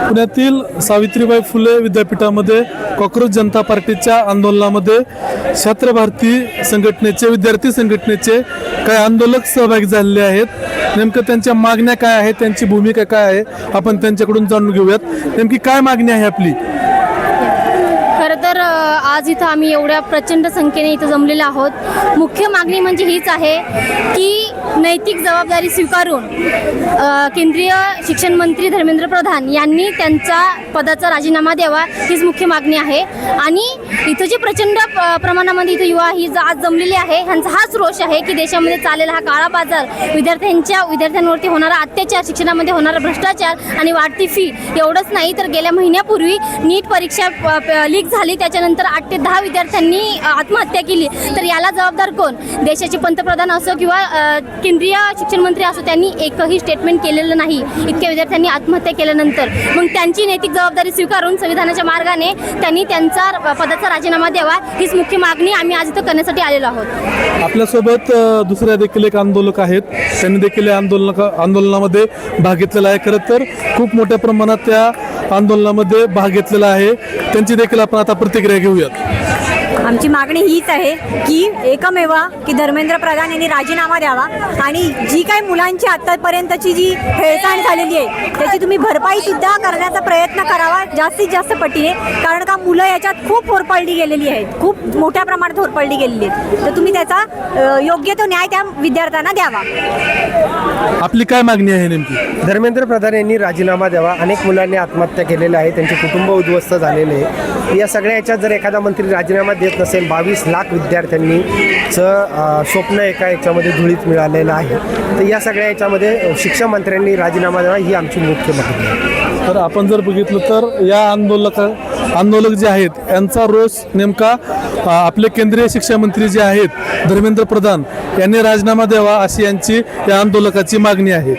पुण्यातील सावित्रीबाई फुले विद्यापीठामध्ये कॉक्रोच जनता पार्टीच्या आंदोलनामध्ये छात्र भारती संघटनेचे विद्यार्थी संघटनेचे काही आंदोलक सहभागी झालेले आहेत। नेमकं त्यांच्या मागण्या काय आहेत, त्यांची भूमिका काय आहे, आपण त्यांच्याकडून जाणून घेऊयात। नेमकी काय मागणी आहे आपली? खरं तर आज इथं आम्ही एवढ्या प्रचंड संख्येने इथं जमलेलो आहोत। मुख्य मागणी म्हणजे हीच आहे की नैतिक जबाबदारी स्वीकारून केंद्रीय शिक्षण मंत्री धर्मेंद्र प्रधान यांनी त्यांचा पदाचा राजीनामा द्यावा, हीच मुख्य मागणी आहे। आणि इथं जे प्रचंड प्रमाणामध्ये इथं युवा ही आज जमलेली आहे, ह्यांचा हाच रोष आहे की देशामध्ये चाललेला हा काळा बाजार, विद्यार्थ्यांवरती होणारा अत्याचार, शिक्षणामध्ये होणारा भ्रष्टाचार आणि वाढती फी, एवढंच नाही तर गेल्या महिन्यापूर्वी नीट परीक्षा लीक झाली, त्याच्यानंतर 8 ते 10 विद्यार्थ्यांनी आत्महत्या केली। तर याला जबाबदार कोण? देशाचे पंतप्रधान असो किंवा केंद्रीय शिक्षण मंत्री असो, त्यांनी एकही स्टेटमेंट केलेलं नाही इतक्या विद्यार्थ्यांनी आत्महत्या केल्यानंतर। मग त्यांची नैतिक जबाबदारी स्वीकारून संविधानाच्या मार्गाने त्यांनी त्यांचा पदाचा राजीनामा द्यावा, हीच मुख्य मागणी आम्ही आज इथं करण्यासाठी आलेलो आहोत। आपल्यासोबत दुसऱ्या देखील एक आंदोलक आहेत, त्यांनी देखील आंदोलनामध्ये भाग घेतलेला आहे। खरं तर खूप मोठ्या प्रमाणात त्या आंदोलनामध्ये भाग घेतलेला आहे, त्यांची देखील आपण आता प्रतिक्रिया घेऊयात। आमची मागणी हीच आहे की एकमेव की धर्मेंद्र प्रधान यांनी राजीनामा द्यावा आणि जी काही मुलांची आतापर्यंतची जी हेळसांड झालेली आहे त्याची तुम्ही भरपाई सुद्धा करण्याचा प्रयत्न करावा जास्तीत जास्त पटीने, कारण का मुलं याच्यात खूप होरपळली गेलेली आहेत, खूप मोठ्या प्रमाणात होरपळली गेलेली आहेत। तर तुम्ही त्याचा योग्य तो न्याय त्या विद्यार्थ्यांना द्यावा। आपली काय मागणी आहे नेमकी? धर्मेंद्र प्रधान यांनी राजीनामा द्यावा। अनेक मुलांनी आत्महत्या केलेल्या आहे, त्यांचे कुटुंब उद्ध्वस्त झालेले आहे। या सगळ्या याच्यात जर एखादा मंत्री राजीनामा देत नसेल, 22 लाख विद्यार्थ्यांनी स्वप्न एका याच्यामध्ये धुळीत मिळालेलं आहे, तर या सगळ्या याच्यामध्ये शिक्षण मंत्र्यांनी राजीनामा द्यावा, ही आमची मुख्य मागणी आहे। तर आपण जर बघितलं तर या आंदोलक जे आहेत यांचा रोष नेमका आपले केंद्रीय शिक्षण मंत्री जे आहेत धर्मेंद्र प्रधान यांनी राजीनामा द्यावा, अशी यांची या आंदोलकाची मागणी आहे।